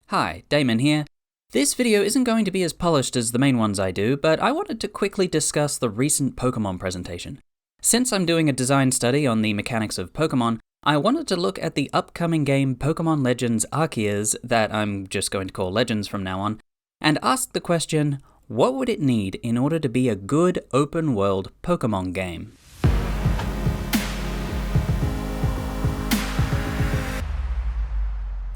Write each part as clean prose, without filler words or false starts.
Hi, Damon here. This video isn't going to be as polished as the main ones I do, but I wanted to quickly discuss the recent Pokemon presentation. Since I'm doing a design study on the mechanics of Pokemon, I wanted to look at the upcoming game Pokemon Legends Arceus, that I'm just going to call Legends from now on, and ask the question, what would it need in order to be a good open-world Pokemon game?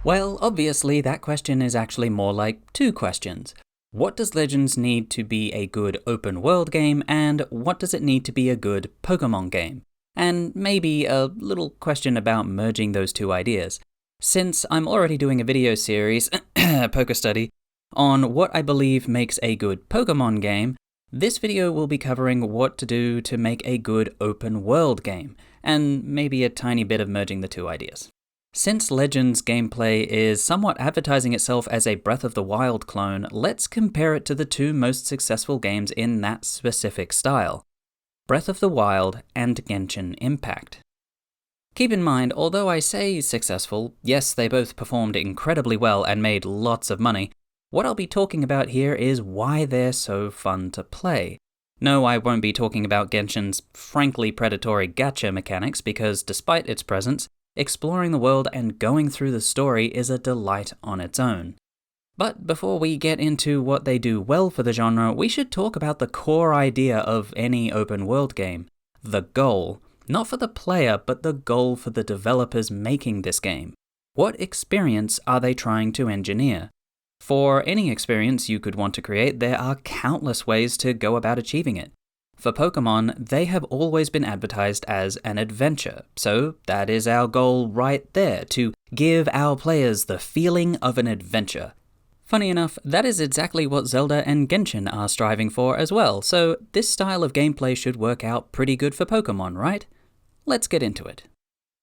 Well, obviously that question is actually more like two questions. What does Legends need to be a good open world game, and what does it need to be a good Pokemon game? And maybe a little question about merging those two ideas. Since I'm already doing a video series, Poker Study, on what I believe makes a good Pokemon game, this video will be covering what to do to make a good open world game, and maybe a tiny bit of merging the two ideas. Since Legends gameplay is somewhat advertising itself as a Breath of the Wild clone, let's compare it to the two most successful games in that specific style, Breath of the Wild and Genshin Impact. Keep in mind, although I say successful, yes, they both performed incredibly well and made lots of money, what I'll be talking about here is why they're so fun to play. No, I won't be talking about Genshin's frankly predatory gacha mechanics, because despite its presence, exploring the world and going through the story is a delight on its own. But before we get into what they do well for the genre, we should talk about the core idea of any open world game, the goal. Not for the player, but the goal for the developers making this game. What experience are they trying to engineer? For any experience you could want to create, there are countless ways to go about achieving it. For Pokemon, they have always been advertised as an adventure, so that is our goal right there, to give our players the feeling of an adventure. Funny enough, that is exactly what Zelda and Genshin are striving for as well, so this style of gameplay should work out pretty good for Pokemon, right? Let's get into it.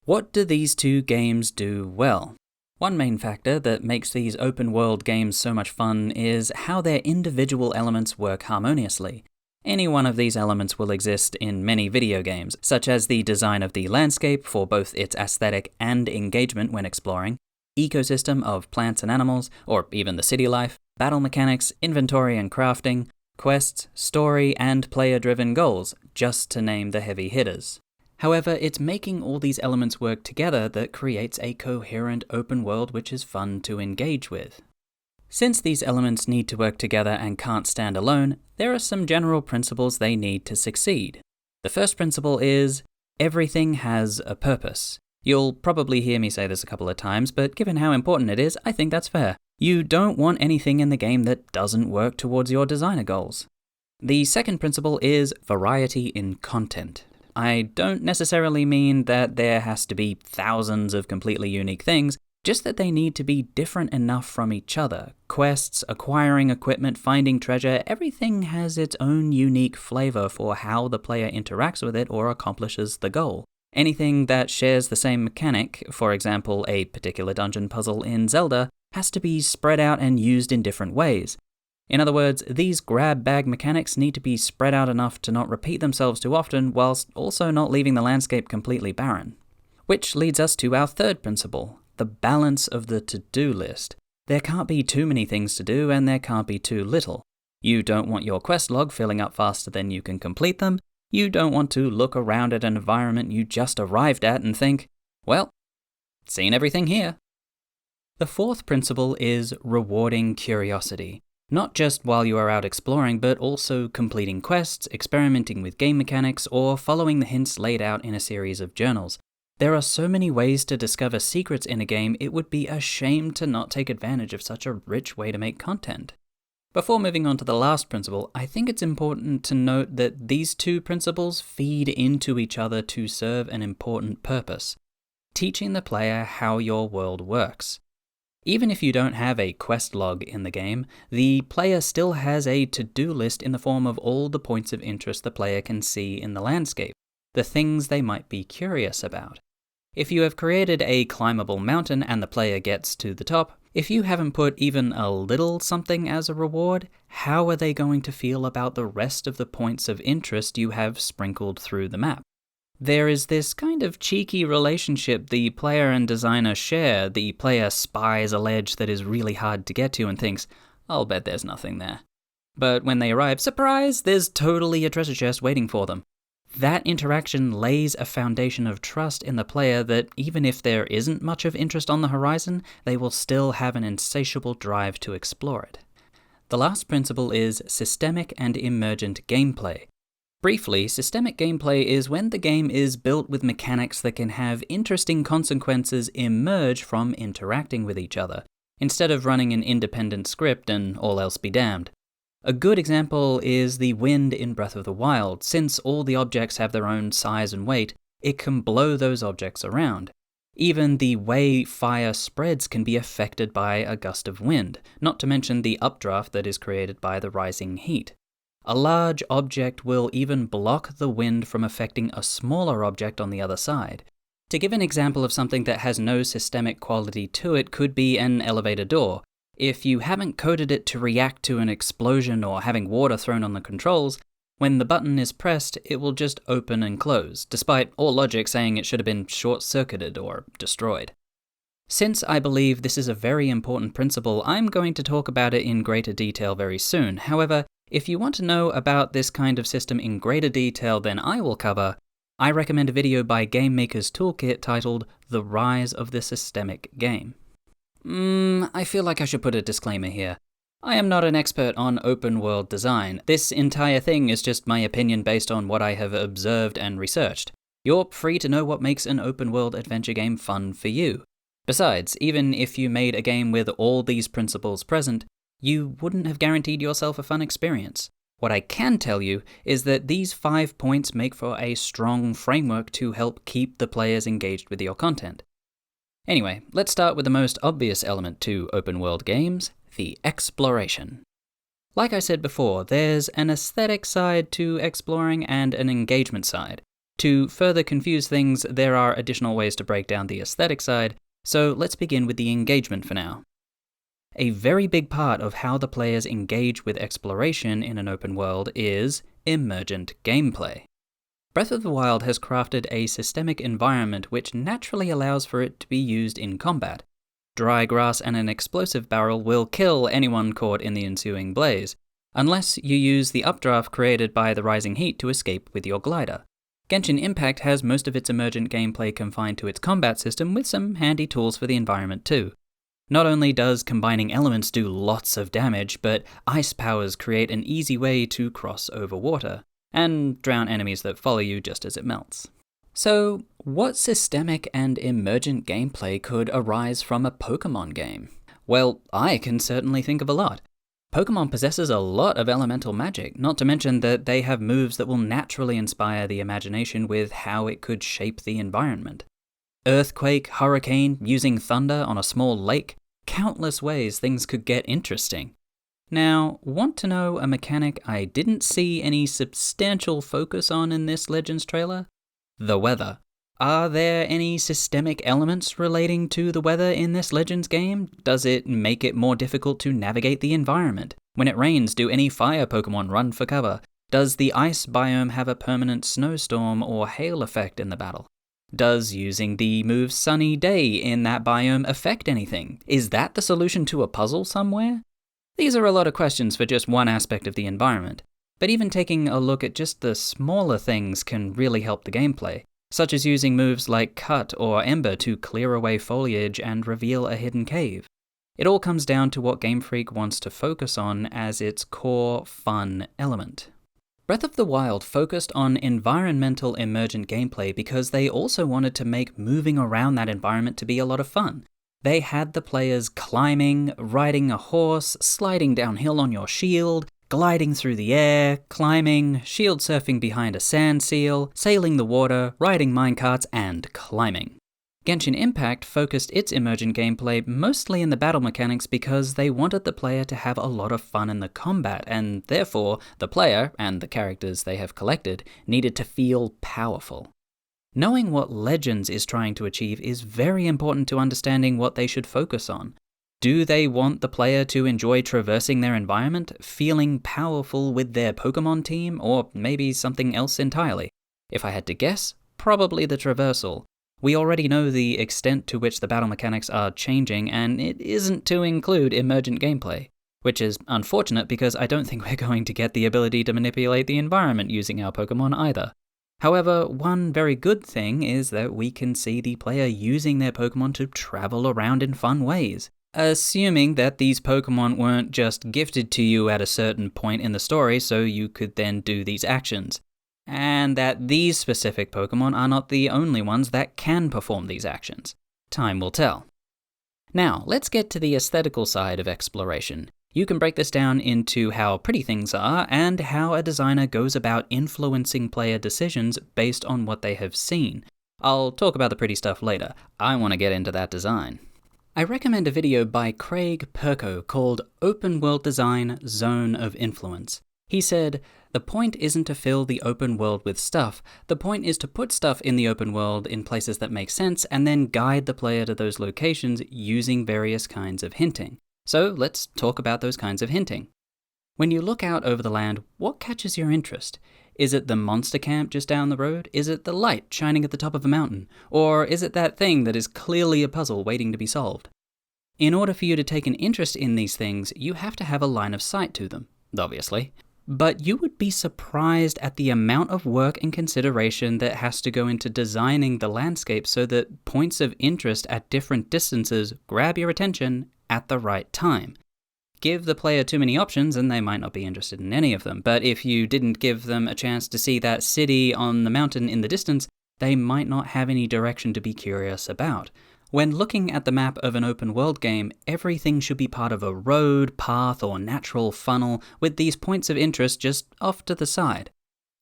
What do these two games do well? One main factor that makes these open-world games so much fun is how their individual elements work harmoniously. Any one of these elements will exist in many video games, such as the design of the landscape for both its aesthetic and engagement when exploring, ecosystem of plants and animals, or even the city life, battle mechanics, inventory and crafting, quests, story, and player-driven goals, just to name the heavy hitters. However, it's making all these elements work together that creates a coherent open world which is fun to engage with. Since these elements need to work together and can't stand alone, there are some general principles they need to succeed. The first principle is, everything has a purpose. You'll probably hear me say this a couple of times, but given how important it is, I think that's fair. You don't want anything in the game that doesn't work towards your designer goals. The second principle is variety in content. I don't necessarily mean that there has to be thousands of completely unique things, just that they need to be different enough from each other. Quests, acquiring equipment, finding treasure, everything has its own unique flavor for how the player interacts with it or accomplishes the goal. Anything that shares the same mechanic, for example a particular dungeon puzzle in Zelda, has to be spread out and used in different ways. In other words, these grab bag mechanics need to be spread out enough to not repeat themselves too often, whilst also not leaving the landscape completely barren. Which leads us to our third principle, the balance of the to-do list. There can't be too many things to do, and there can't be too little. You don't want your quest log filling up faster than you can complete them. You don't want to look around at an environment you just arrived at and think, well, seen everything here. The fourth principle is rewarding curiosity. Not just while you are out exploring, but also completing quests, experimenting with game mechanics, or following the hints laid out in a series of journals. There are so many ways to discover secrets in a game, it would be a shame to not take advantage of such a rich way to make content. Before moving on to the last principle, I think it's important to note that these two principles feed into each other to serve an important purpose: teaching the player how your world works. Even if you don't have a quest log in the game, the player still has a to-do list in the form of all the points of interest the player can see in the landscape, the things they might be curious about. If you have created a climbable mountain and the player gets to the top, if you haven't put even a little something as a reward, how are they going to feel about the rest of the points of interest you have sprinkled through the map? There is this kind of cheeky relationship the player and designer share. The player spies a ledge that is really hard to get to and thinks, I'll bet there's nothing there. But when they arrive, surprise, there's totally a treasure chest waiting for them. That interaction lays a foundation of trust in the player that even if there isn't much of interest on the horizon, they will still have an insatiable drive to explore it. The last principle is systemic and emergent gameplay. Briefly, systemic gameplay is when the game is built with mechanics that can have interesting consequences emerge from interacting with each other, instead of running an independent script and all else be damned. A good example is the wind in Breath of the Wild. Since all the objects have their own size and weight, it can blow those objects around. Even the way fire spreads can be affected by a gust of wind, not to mention the updraft that is created by the rising heat. A large object will even block the wind from affecting a smaller object on the other side. To give an example of something that has no systemic quality to it could be an elevator door. If you haven't coded it to react to an explosion or having water thrown on the controls, when the button is pressed, it will just open and close, despite all logic saying it should have been short-circuited or destroyed. Since I believe this is a very important principle, I'm going to talk about it in greater detail very soon. However, if you want to know about this kind of system in greater detail than I will cover, I recommend a video by Game Maker's Toolkit titled The Rise of the Systemic Game. I feel like I should put a disclaimer here. I am not an expert on open world design. This entire thing is just my opinion based on what I have observed and researched. You're free to know what makes an open world adventure game fun for you. Besides, even if you made a game with all these principles present, you wouldn't have guaranteed yourself a fun experience. What I can tell you is that these 5 points make for a strong framework to help keep the players engaged with your content. Anyway, let's start with the most obvious element to open world games, the exploration. Like I said before, there's an aesthetic side to exploring and an engagement side. To further confuse things, there are additional ways to break down the aesthetic side, so let's begin with the engagement for now. A very big part of how the players engage with exploration in an open world is emergent gameplay. Breath of the Wild has crafted a systemic environment which naturally allows for it to be used in combat. Dry grass and an explosive barrel will kill anyone caught in the ensuing blaze, unless you use the updraft created by the rising heat to escape with your glider. Genshin Impact has most of its emergent gameplay confined to its combat system with some handy tools for the environment too. Not only does combining elements do lots of damage, but ice powers create an easy way to cross over water, and drown enemies that follow you just as it melts. So, what systemic and emergent gameplay could arise from a Pokemon game? Well, I can certainly think of a lot. Pokemon possesses a lot of elemental magic, not to mention that they have moves that will naturally inspire the imagination with how it could shape the environment. Earthquake, hurricane, using thunder on a small lake, countless ways things could get interesting. Now, want to know a mechanic I didn't see any substantial focus on in this Legends trailer? The weather. Are there any systemic elements relating to the weather in this Legends game? Does it make it more difficult to navigate the environment? When it rains, do any fire Pokemon run for cover? Does the ice biome have a permanent snowstorm or hail effect in the battle? Does using the move Sunny Day in that biome affect anything? Is that the solution to a puzzle somewhere? These are a lot of questions for just one aspect of the environment, but even taking a look at just the smaller things can really help the gameplay, such as using moves like Cut or Ember to clear away foliage and reveal a hidden cave. It all comes down to what Game Freak wants to focus on as its core fun element. Breath of the Wild focused on environmental emergent gameplay because they also wanted to make moving around that environment to be a lot of fun. They had the players climbing, riding a horse, sliding downhill on your shield, gliding through the air, climbing, shield surfing behind a sand seal, sailing the water, riding minecarts, and climbing. Genshin Impact focused its emergent gameplay mostly in the battle mechanics because they wanted the player to have a lot of fun in the combat, and therefore the player, and the characters they have collected, needed to feel powerful. Knowing what Legends is trying to achieve is very important to understanding what they should focus on. Do they want the player to enjoy traversing their environment, feeling powerful with their Pokemon team, or maybe something else entirely? If I had to guess, probably the traversal. We already know the extent to which the battle mechanics are changing, and it isn't to include emergent gameplay, which is unfortunate because I don't think we're going to get the ability to manipulate the environment using our Pokemon either. However, one very good thing is that we can see the player using their Pokemon to travel around in fun ways. Assuming that these Pokemon weren't just gifted to you at a certain point in the story so you could then do these actions. And that these specific Pokemon are not the only ones that can perform these actions. Time will tell. Now, let's get to the aesthetical side of exploration. You can break this down into how pretty things are and how a designer goes about influencing player decisions based on what they have seen. I'll talk about the pretty stuff later. I want to get into that design. I recommend a video by Craig Perko called Open World Design Zone of Influence. He said, "The point isn't to fill the open world with stuff. The point is to put stuff in the open world in places that make sense and then guide the player to those locations using various kinds of hinting." So let's talk about those kinds of hinting. When you look out over the land, what catches your interest? Is it the monster camp just down the road? Is it the light shining at the top of a mountain? Or is it that thing that is clearly a puzzle waiting to be solved? In order for you to take an interest in these things, you have to have a line of sight to them, obviously. But you would be surprised at the amount of work and consideration that has to go into designing the landscape so that points of interest at different distances grab your attention at the right time. Give the player too many options and they might not be interested in any of them, but if you didn't give them a chance to see that city on the mountain in the distance, they might not have any direction to be curious about. When looking at the map of an open world game, everything should be part of a road, path, or natural funnel, with these points of interest just off to the side.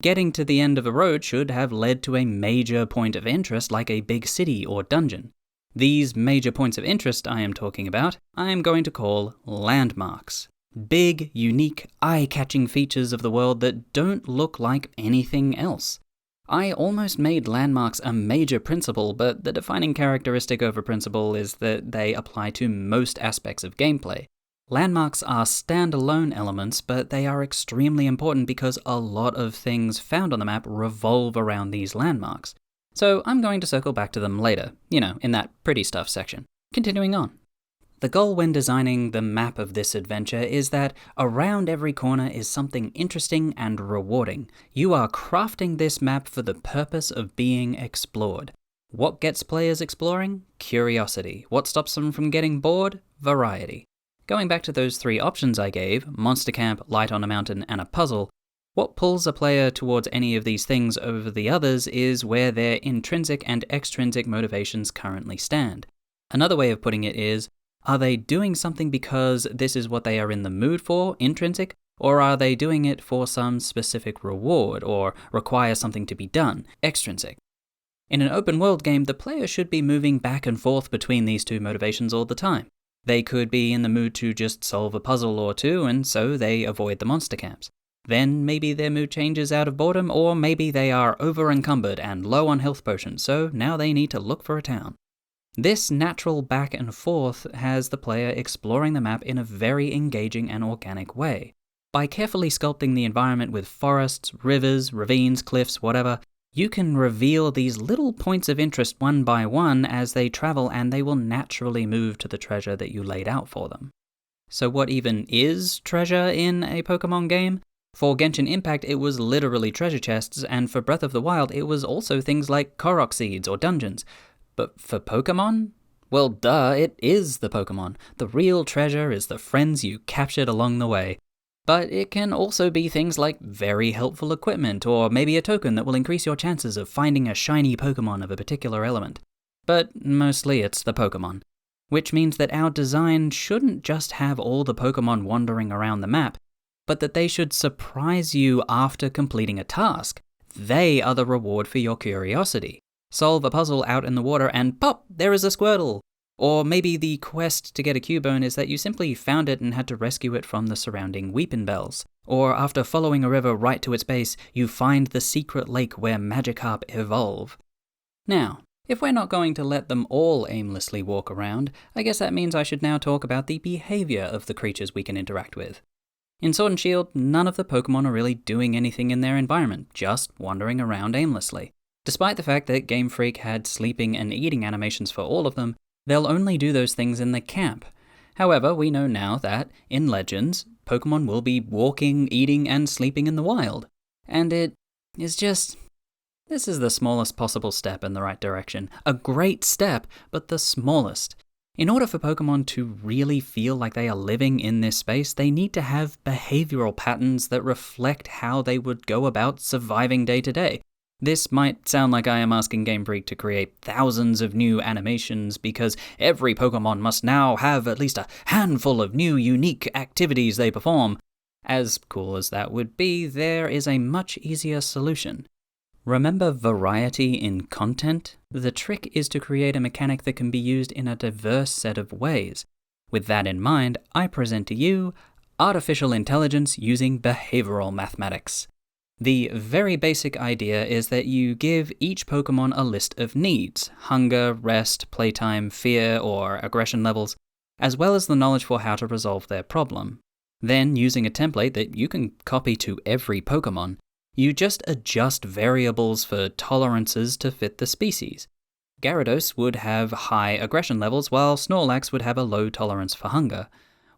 Getting to the end of a road should have led to a major point of interest like a big city or dungeon. These major points of interest I am talking about, I am going to call landmarks. Big, unique, eye-catching features of the world that don't look like anything else. I almost made landmarks a major principle, but the defining characteristic of a principle is that they apply to most aspects of gameplay. Landmarks are standalone elements, but they are extremely important because a lot of things found on the map revolve around these landmarks. So I'm going to circle back to them later, in that pretty stuff section. Continuing on. The goal when designing the map of this adventure is that around every corner is something interesting and rewarding. You are crafting this map for the purpose of being explored. What gets players exploring? Curiosity. What stops them from getting bored? Variety. Going back to those three options I gave, monster camp, light on a mountain, and a puzzle, what pulls a player towards any of these things over the others is where their intrinsic and extrinsic motivations currently stand. Another way of putting it is, are they doing something because this is what they are in the mood for, intrinsic, or are they doing it for some specific reward or require something to be done, extrinsic? In an open world game, the player should be moving back and forth between these two motivations all the time. They could be in the mood to just solve a puzzle or two, and so they avoid the monster camps. Then maybe their mood changes out of boredom, or maybe they are over-encumbered and low on health potions, so now they need to look for a town. This natural back and forth has the player exploring the map in a very engaging and organic way. By carefully sculpting the environment with forests, rivers, ravines, cliffs, whatever, you can reveal these little points of interest one by one as they travel, and they will naturally move to the treasure that you laid out for them. So what even is treasure in a Pokemon game? For Genshin Impact, it was literally treasure chests, and for Breath of the Wild, it was also things like Korok seeds or dungeons. But for Pokemon? Well, duh, it is the Pokemon. The real treasure is the friends you captured along the way. But it can also be things like very helpful equipment, or maybe a token that will increase your chances of finding a shiny Pokemon of a particular element. But mostly it's the Pokemon. Which means that our design shouldn't just have all the Pokemon wandering around the map, but that they should surprise you after completing a task. They are the reward for your curiosity. Solve a puzzle out in the water and pop, there is a Squirtle! Or maybe the quest to get a Cubone is that you simply found it and had to rescue it from the surrounding Weepinbells. Or after following a river right to its base, you find the secret lake where Magikarp evolve. Now, if we're not going to let them all aimlessly walk around, I guess that means I should now talk about the behavior of the creatures we can interact with. In Sword and Shield, none of the Pokemon are really doing anything in their environment, just wandering around aimlessly. Despite the fact that Game Freak had sleeping and eating animations for all of them, they'll only do those things in the camp. However, we know now that, in Legends, Pokemon will be walking, eating, and sleeping in the wild. And it is just... this is the smallest possible step in the right direction. A great step, but the smallest. In order for Pokemon to really feel like they are living in this space, they need to have behavioral patterns that reflect how they would go about surviving day to day. This might sound like I am asking Game Freak to create thousands of new animations because every Pokemon must now have at least a handful of new unique activities they perform. As cool as that would be, there is a much easier solution. Remember variety in content? The trick is to create a mechanic that can be used in a diverse set of ways. With that in mind, I present to you artificial intelligence using behavioral mathematics. The very basic idea is that you give each Pokemon a list of needs: hunger, rest, playtime, fear, or aggression levels, as well as the knowledge for how to resolve their problem. Then, using a template that you can copy to every Pokemon, you just adjust variables for tolerances to fit the species. Gyarados would have high aggression levels, while Snorlax would have a low tolerance for hunger.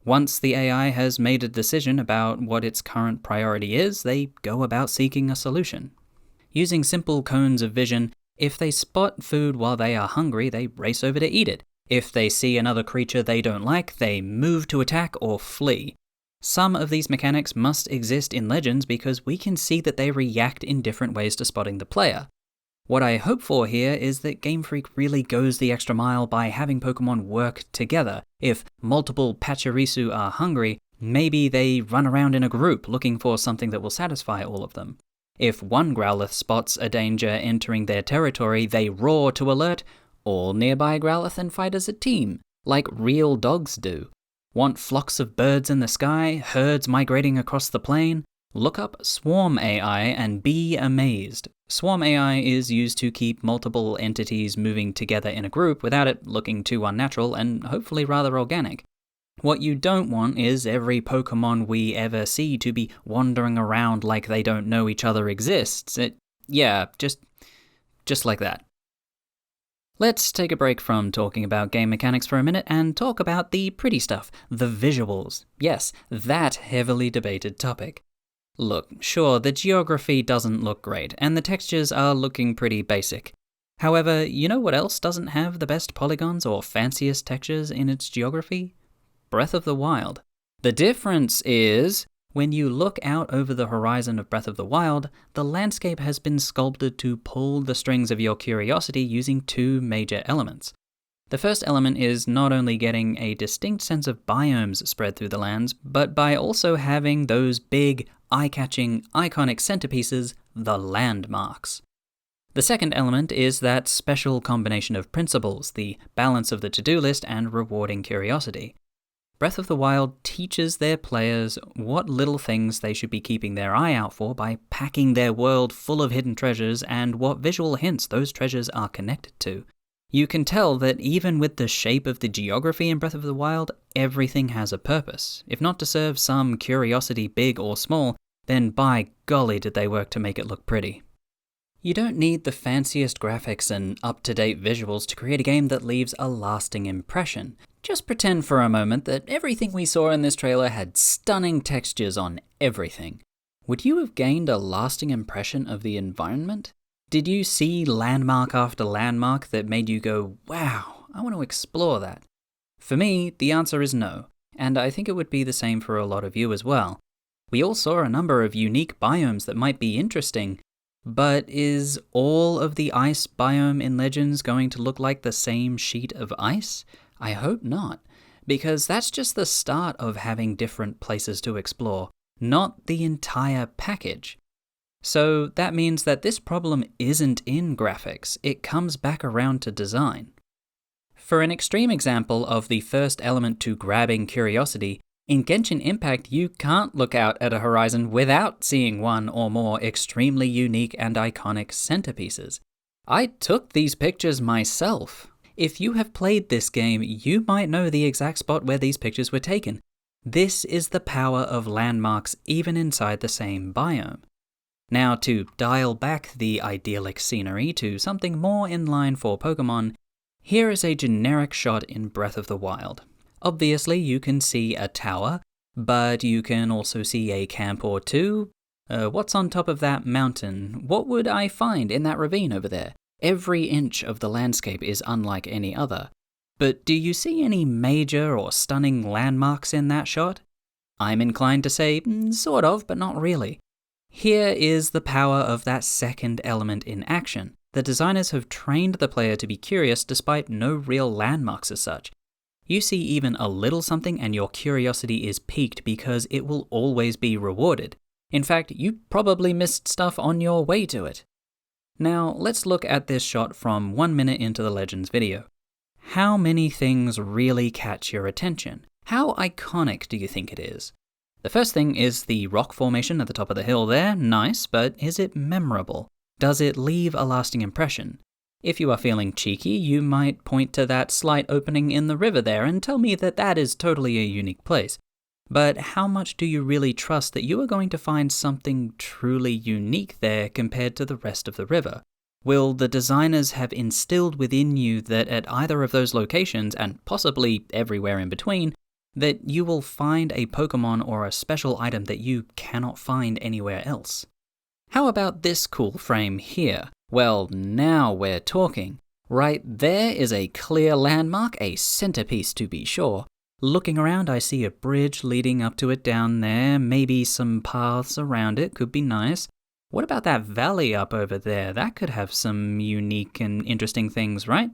Once the AI has made a decision about what its current priority is, they go about seeking a solution. Using simple cones of vision, if they spot food while they are hungry, they race over to eat it. If they see another creature they don't like, they move to attack or flee. Some of these mechanics must exist in Legends because we can see that they react in different ways to spotting the player. What I hope for here is that Game Freak really goes the extra mile by having Pokemon work together. If multiple Pachirisu are hungry, maybe they run around in a group looking for something that will satisfy all of them. If one Growlithe spots a danger entering their territory, they roar to alert all nearby Growlithe and fight as a team, like real dogs do. Want flocks of birds in the sky, herds migrating across the plain? Look up Swarm AI and be amazed. Swarm AI is used to keep multiple entities moving together in a group without it looking too unnatural and hopefully rather organic. What you don't want is every Pokemon we ever see to be wandering around like they don't know each other exists. Just like that. Let's take a break from talking about game mechanics for a minute and talk about the pretty stuff, the visuals. Yes, that heavily debated topic. Look, sure, the geography doesn't look great, and the textures are looking pretty basic. However, you know what else doesn't have the best polygons or fanciest textures in its geography? Breath of the Wild. The difference is, when you look out over the horizon of Breath of the Wild, the landscape has been sculpted to pull the strings of your curiosity using two major elements. The first element is not only getting a distinct sense of biomes spread through the lands, but by also having those big, eye-catching, iconic centerpieces, the landmarks. The second element is that special combination of principles, the balance of the to-do list and rewarding curiosity. Breath of the Wild teaches their players what little things they should be keeping their eye out for by packing their world full of hidden treasures and what visual hints those treasures are connected to. You can tell that even with the shape of the geography in Breath of the Wild, everything has a purpose. If not to serve some curiosity big or small, then by golly did they work to make it look pretty. You don't need the fanciest graphics and up-to-date visuals to create a game that leaves a lasting impression. Just pretend for a moment that everything we saw in this trailer had stunning textures on everything. Would you have gained a lasting impression of the environment? Did you see landmark after landmark that made you go, wow, I want to explore that? For me, the answer is no, and I think it would be the same for a lot of you as well. We all saw a number of unique biomes that might be interesting, but is all of the ice biome in Legends going to look like the same sheet of ice? I hope not, because that's just the start of having different places to explore, not the entire package. So that means that this problem isn't in graphics, it comes back around to design. For an extreme example of the first element to grabbing curiosity, in Genshin Impact you can't look out at a horizon without seeing one or more extremely unique and iconic centerpieces. I took these pictures myself. If you have played this game, you might know the exact spot where these pictures were taken. This is the power of landmarks even inside the same biome. Now, to dial back the idyllic scenery to something more in line for Pokemon, here is a generic shot in Breath of the Wild. Obviously, you can see a tower, but you can also see a camp or two. What's on top of that mountain? What would I find in that ravine over there? Every inch of the landscape is unlike any other. But do you see any major or stunning landmarks in that shot? I'm inclined to say, sort of, but not really. Here is the power of that second element in action. The designers have trained the player to be curious despite no real landmarks as such. You see even a little something and your curiosity is piqued because it will always be rewarded. In fact, you probably missed stuff on your way to it. Now, let's look at this shot from 1 minute into the Legends video. How many things really catch your attention? How iconic do you think it is? The first thing is the rock formation at the top of the hill there. Nice, but is it memorable? Does it leave a lasting impression? If you are feeling cheeky, you might point to that slight opening in the river there and tell me that that is totally a unique place. But how much do you really trust that you are going to find something truly unique there compared to the rest of the river? Will the designers have instilled within you that at either of those locations, and possibly everywhere in between, that you will find a Pokemon or a special item that you cannot find anywhere else? How about this cool frame here? Well, now we're talking. Right there is a clear landmark, a centerpiece to be sure. Looking around, I see a bridge leading up to it down there, maybe some paths around it, could be nice. What about that valley up over there? That could have some unique and interesting things, right?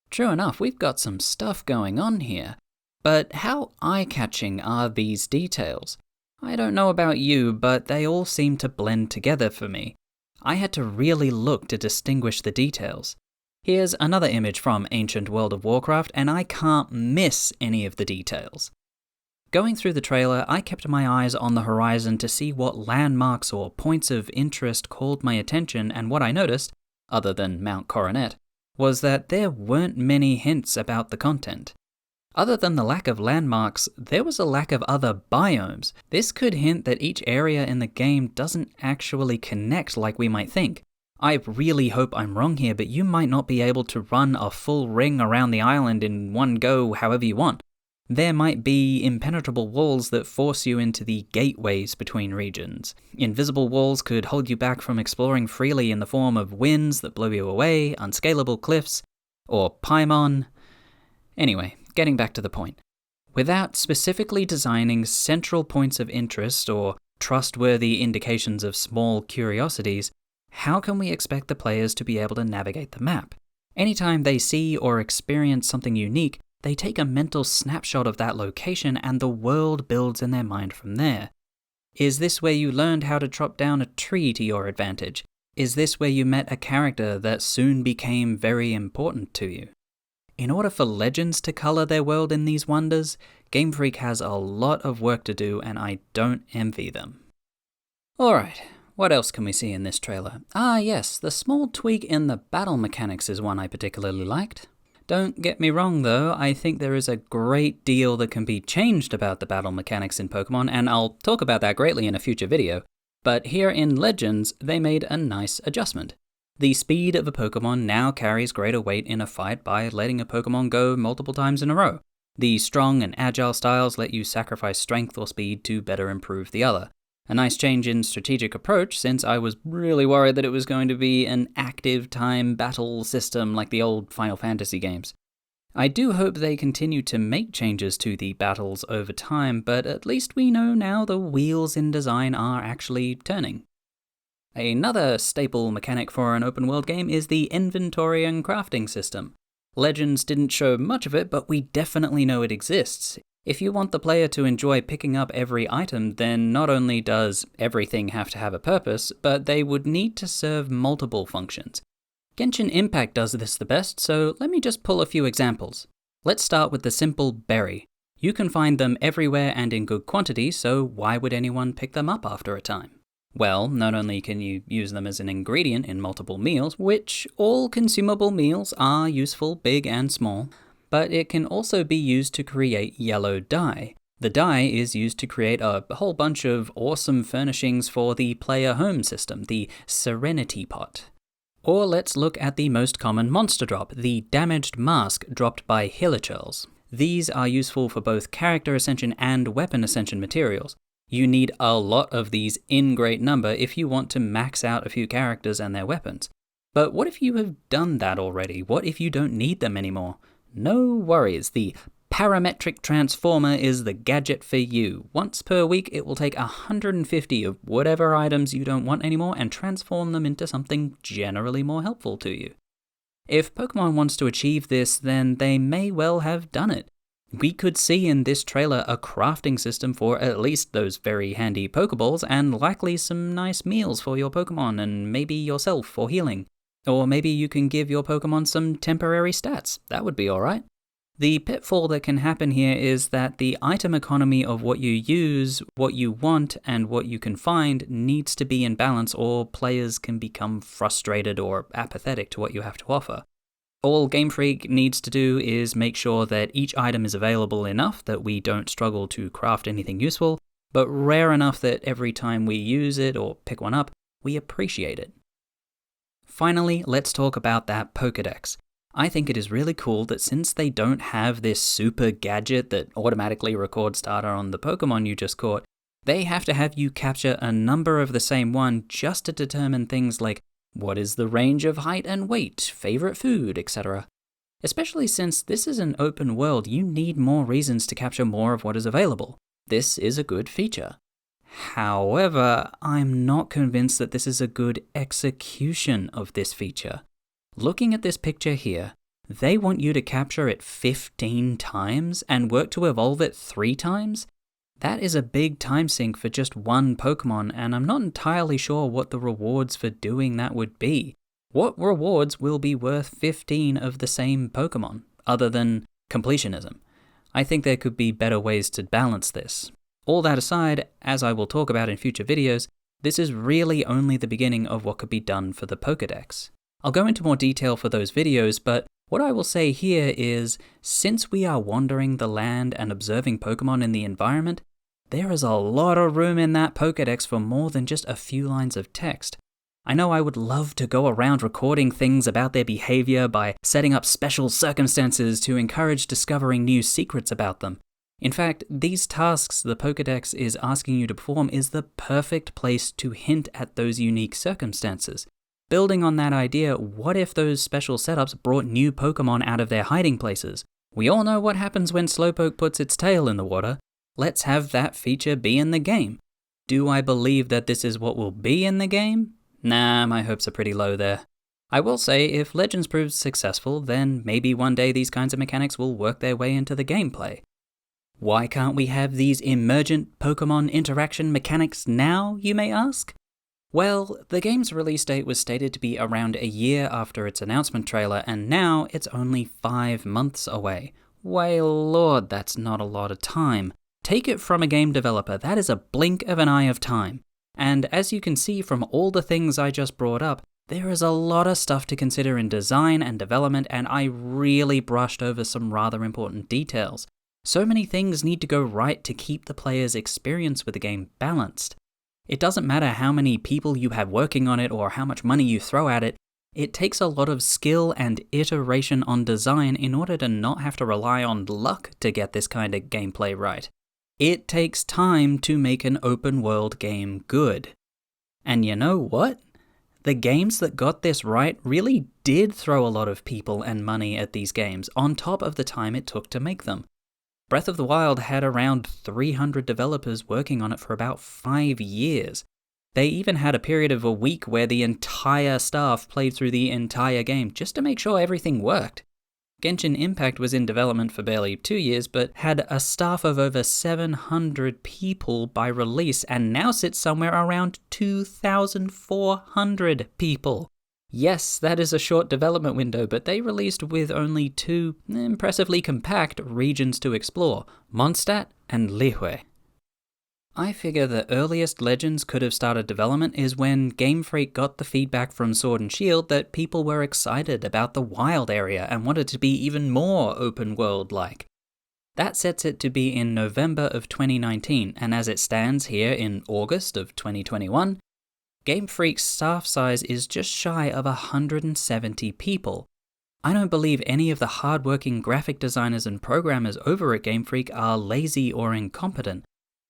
True enough, we've got some stuff going on here. But how eye-catching are these details? I don't know about you, but they all seem to blend together for me. I had to really look to distinguish the details. Here's another image from Ancient World of Warcraft, and I can't miss any of the details. Going through the trailer, I kept my eyes on the horizon to see what landmarks or points of interest called my attention, and what I noticed, other than Mount Coronet, was that there weren't many hints about the content. Other than the lack of landmarks, there was a lack of other biomes. This could hint that each area in the game doesn't actually connect like we might think. I really hope I'm wrong here, but you might not be able to run a full ring around the island in one go however you want. There might be impenetrable walls that force you into the gateways between regions. Invisible walls could hold you back from exploring freely in the form of winds that blow you away, unscalable cliffs, or Paimon. Anyway, getting back to the point. Without specifically designing central points of interest or trustworthy indications of small curiosities, how can we expect the players to be able to navigate the map? Anytime they see or experience something unique, they take a mental snapshot of that location and the world builds in their mind from there. Is this where you learned how to chop down a tree to your advantage? Is this where you met a character that soon became very important to you? In order for Legends to color their world in these wonders, Game Freak has a lot of work to do and I don't envy them. Alright, what else can we see in this trailer? Ah yes, the small tweak in the battle mechanics is one I particularly liked. Don't get me wrong though, I think there is a great deal that can be changed about the battle mechanics in Pokemon, and I'll talk about that greatly in a future video, but here in Legends, they made a nice adjustment. The speed of a Pokemon now carries greater weight in a fight by letting a Pokemon go multiple times in a row. The strong and agile styles let you sacrifice strength or speed to better improve the other. A nice change in strategic approach, since I was really worried that it was going to be an active time battle system like the old Final Fantasy games. I do hope they continue to make changes to the battles over time, but at least we know now the wheels in design are actually turning. Another staple mechanic for an open world game is the inventory and crafting system. Legends didn't show much of it, but we definitely know it exists. If you want the player to enjoy picking up every item, then not only does everything have to have a purpose, but they would need to serve multiple functions. Genshin Impact does this the best, so let me just pull a few examples. Let's start with the simple berry. You can find them everywhere and in good quantity, so why would anyone pick them up after a time? Well, not only can you use them as an ingredient in multiple meals, which all consumable meals are useful, big and small, but it can also be used to create yellow dye. The die is used to create a whole bunch of awesome furnishings for the player home system, the Serenity Pot. Or let's look at the most common monster drop, the Damaged Mask dropped by Hilichurls. These are useful for both character ascension and weapon ascension materials. You need a lot of these in great number if you want to max out a few characters and their weapons. But what if you have done that already? What if you don't need them anymore? No worries, the Parametric Transformer is the gadget for you. Once per week, it will take 150 of whatever items you don't want anymore and transform them into something generally more helpful to you. If Pokemon wants to achieve this, then they may well have done it. We could see in this trailer a crafting system for at least those very handy Pokeballs, and likely some nice meals for your Pokemon and maybe yourself for healing. Or maybe you can give your Pokemon some temporary stats. That would be alright. The pitfall that can happen here is that the item economy of what you use, what you want, and what you can find needs to be in balance, or players can become frustrated or apathetic to what you have to offer. All Game Freak needs to do is make sure that each item is available enough that we don't struggle to craft anything useful, but rare enough that every time we use it or pick one up, we appreciate it. Finally, let's talk about that Pokedex. I think it is really cool that since they don't have this super gadget that automatically records data on the Pokemon you just caught, they have to have you capture a number of the same one just to determine things like what is the range of height and weight, favorite food, etc. Especially since this is an open world, you need more reasons to capture more of what is available. This is a good feature. However, I'm not convinced that this is a good execution of this feature. Looking at this picture here, they want you to capture it 15 times and work to evolve it 3 times? That is a big time sink for just one Pokemon, and I'm not entirely sure what the rewards for doing that would be. What rewards will be worth 15 of the same Pokemon, other than completionism? I think there could be better ways to balance this. All that aside, as I will talk about in future videos, this is really only the beginning of what could be done for the Pokedex. I'll go into more detail for those videos, but what I will say here is, since we are wandering the land and observing Pokemon in the environment, there is a lot of room in that Pokedex for more than just a few lines of text. I know I would love to go around recording things about their behavior by setting up special circumstances to encourage discovering new secrets about them. In fact, these tasks the Pokedex is asking you to perform is the perfect place to hint at those unique circumstances. Building on that idea, what if those special setups brought new Pokemon out of their hiding places? We all know what happens when Slowpoke puts its tail in the water. Let's have that feature be in the game. Do I believe that this is what will be in the game? Nah, my hopes are pretty low there. I will say, if Legends proves successful, then maybe one day these kinds of mechanics will work their way into the gameplay. Why can't we have these emergent Pokemon interaction mechanics now, you may ask? Well, the game's release date was stated to be around a year after its announcement trailer, and now it's only 5 months away. Well, Lord, that's not a lot of time. Take it from a game developer, that is a blink of an eye of time. And as you can see from all the things I just brought up, there is a lot of stuff to consider in design and development, and I really brushed over some rather important details. So many things need to go right to keep the player's experience with the game balanced. It doesn't matter how many people you have working on it or how much money you throw at it, it takes a lot of skill and iteration on design in order to not have to rely on luck to get this kind of gameplay right. It takes time to make an open world game good. And you know what? The games that got this right really did throw a lot of people and money at these games on top of the time it took to make them. Breath of the Wild had around 300 developers working on it for about 5 years. They even had a period of a week where the entire staff played through the entire game just to make sure everything worked. Genshin Impact was in development for barely 2 years, but had a staff of over 700 people by release and now sits somewhere around 2,400 people. Yes, that is a short development window, but they released with only 2 impressively compact regions to explore, Mondstadt and Liyue. I figure the earliest Legends could have started development is when Game Freak got the feedback from Sword and Shield that people were excited about the wild area and wanted to be even more open world-like. That sets it to be in November of 2019, and as it stands here in August of 2021, Game Freak's staff size is just shy of 170 people. I don't believe any of the hardworking graphic designers and programmers over at Game Freak are lazy or incompetent.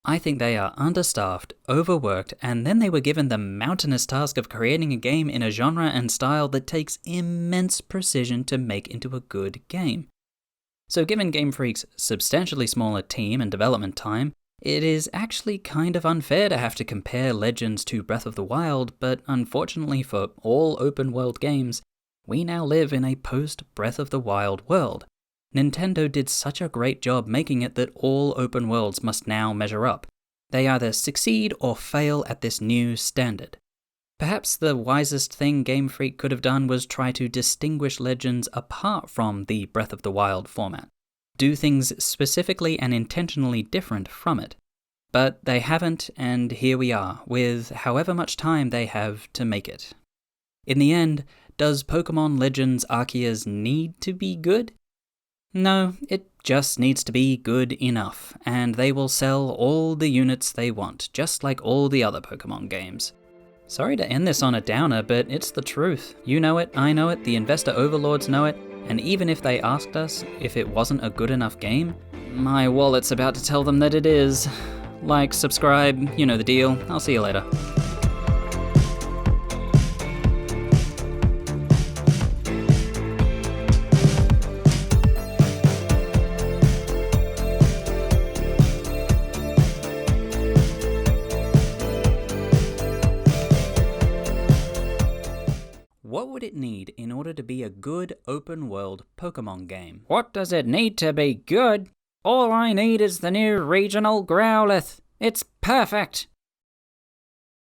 I think they are understaffed, overworked, and then they were given the mountainous task of creating a game in a genre and style that takes immense precision to make into a good game. So given Game Freak's substantially smaller team and development time, it is actually kind of unfair to have to compare Legends to Breath of the Wild, but unfortunately for all open-world games, we now live in a post-Breath of the Wild world. Nintendo did such a great job making it that all open worlds must now measure up. They either succeed or fail at this new standard. Perhaps the wisest thing Game Freak could have done was try to distinguish Legends apart from the Breath of the Wild format. Do things specifically and intentionally different from it. But they haven't, and here we are, with however much time they have to make it. In the end, does Pokemon Legends Arceus need to be good? No, it just needs to be good enough, and they will sell all the units they want, just like all the other Pokemon games. Sorry to end this on a downer, but it's the truth. You know it, I know it, the investor overlords know it, and even if they asked us if it wasn't a good enough game, my wallet's about to tell them that it is. Like, subscribe, you know the deal. I'll see you later. What would it need in order to be a good open-world Pokemon game? What does it need to be good? All I need is the new regional Growlithe. It's perfect.